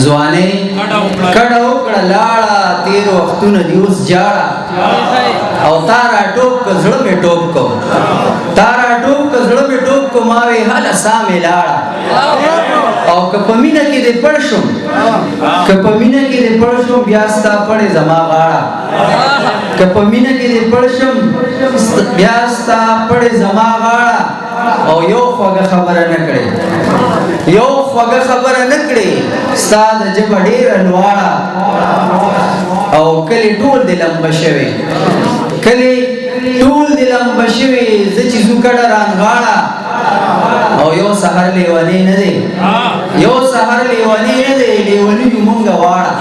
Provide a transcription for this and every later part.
ځواني کډه وکړه لاړه تیر وختونه دي اوس جاړه او تارا ټوپ که زړه مې ټوپ کو تارا ټوپ که زړه مې ټوپ کو ما وې هله ساه مې لاړه او که په مینه کې دې پړ شم که په مینه کې دې پړ شم بیا ستا پړې زما غاړه که په مینه کې دې پړ شم بیا ستا پړې زما غاړه او یو خوږه خبره نه کړې یو خوږه خبره نه کړې ستا د ژبه ډېره لواړه او کلي ټول دې لمبه شوې کلي ټول دې لمبه شوې زه چې ځو کډه رانغاړه او یو سحر لیونی نه دی یو سحر لیونی نه دی لیونی یو مونږه واړه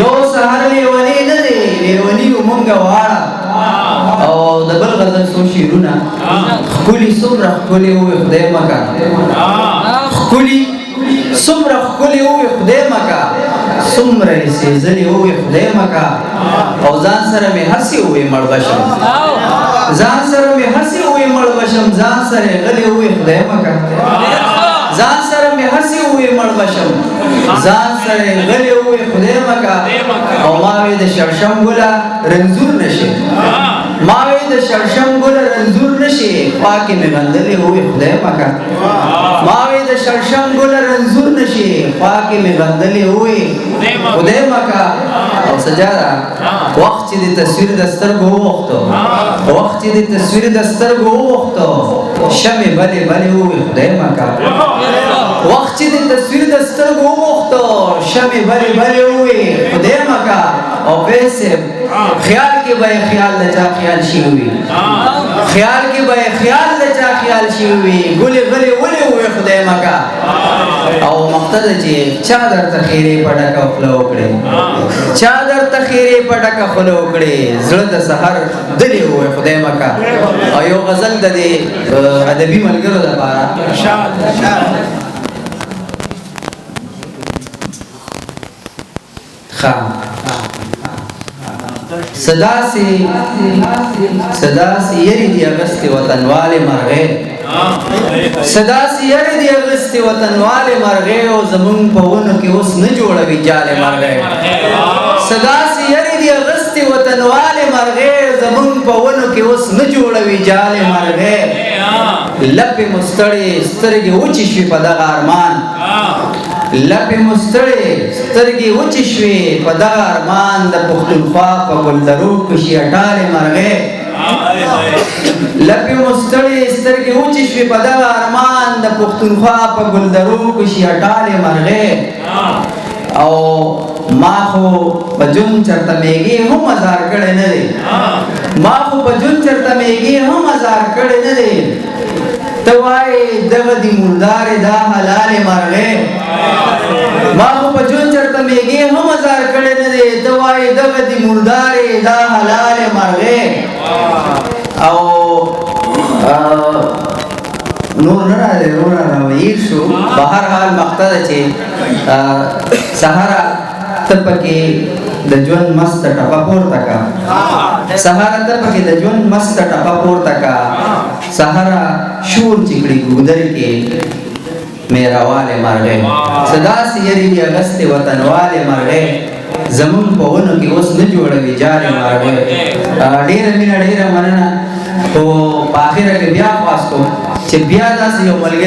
یو سحر لیونی نه دی لیونی یو مونږه واړه او د بل غزل څو شعرونه ښکلي څومره ښکلي وې خدای مکه ښکلي څومره ښکلي وې خدای مکه څومره یې سېزلې وې خدای مکه او ځان سره مې هسې وې مړ بشم ځان سره مې هسې وې مړ بشم ځان سره غلې وې خدای مکه ځان سره مې هسې وې مړ بشم ځان سره غلې وې خدای مکه او ما وې د شړشم ګله رنځور نشي ما وې د شړشم ګله رنځور نشي پاکې مې غندلې وې خدای مکه ما وې د شړشم ګله رنځور نشي پاکې مې غندلې وې خدای مکه او سجاده وخت چې د تصویر د سترګو ووختو وخت چې د تصویر د سترګو ووختو شمې بلې بلې وې خدای مکه وخت چې د تصویر د سترګو ووختو شمې بلې بلې وې خدای مکه او پیسې خیال کې به خیال د چا خیال شي وي خیال کې به خیال د چا خیال شي وي ګلې غلې ولې وې خدای مکه او مقصد چې چا درته خیرې په ډکه خوله وکړې چا درته خیرې په ډکه خوله وکړې زړه د سحر دلې وې خدای مکه او یو غزل د دې ادبي ملګرو لپاره صدا سی یری دی اغسطی وطنوال مرغے صدا سی یری دی اغسطی وطنوال مرغے او زمون پونو کی اس نجوڑوی جال مرغے صدا سی یری دی اغسطی وطنوال مرغے زمون پونو کی اس نجوڑوی جال مرغے لپی مستڑی سترگی اوچی شوی پا دغ ارمان لپی مستړې سترګې وچې شوې په دغه ارمان د پښتونخوا په ګلدرو کښې اټالې مرغې لپی مستړې سترګې وچې شوې په دغه ارمان د پښتونخوا په ګلدرو کښې اټالې مرغې او ما خو په جون چرته میږي هم ازار کړی نه دی ما خو په جون چرته میږي هم ازار کړی نه دی ته وایې دغه دي مردارې دا حلالې مرغې ما خو په جون چرته میږي هم ازار کړی نه دی ته وایې دغه دي مردارې دا حلالې مرغې او نور نه راځي نور راویل شو بهر حال مقصد چې سهارا ته پکې د ژوند مست ټپه پورته کا سهارا ته پکې د ژوند مست ټپه پورته کا سهارا شور چکړي ګودر کې میرا والے مرغې صدا سی یری دی اغسطی وطنوالې مرغې زمون په ونو کې اوس نه جوړوي جالې مرغې ډېره مینه ډېره مننه خو په اخره کې بیا خواست کوم چې بیا داسې یو ملګری